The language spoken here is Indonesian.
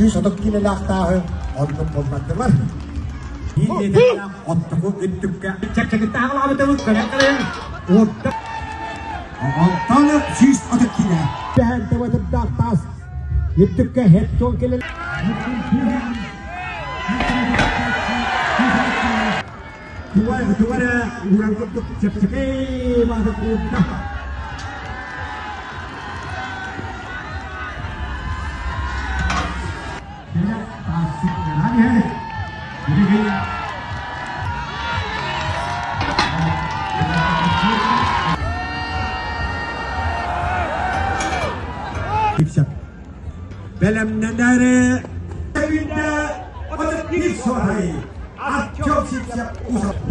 Sodok kinalaktahan untuk pembantuan. Ini adalah otak itu kan. Cek kita kalau ada terus kalian. Otak. Otak sis otak kita. Dan teman terdatas itu ke head to kalian. Dua orang untuk cek masuk otak. Dalam negara kita otak ini soalnya, acok siap usap.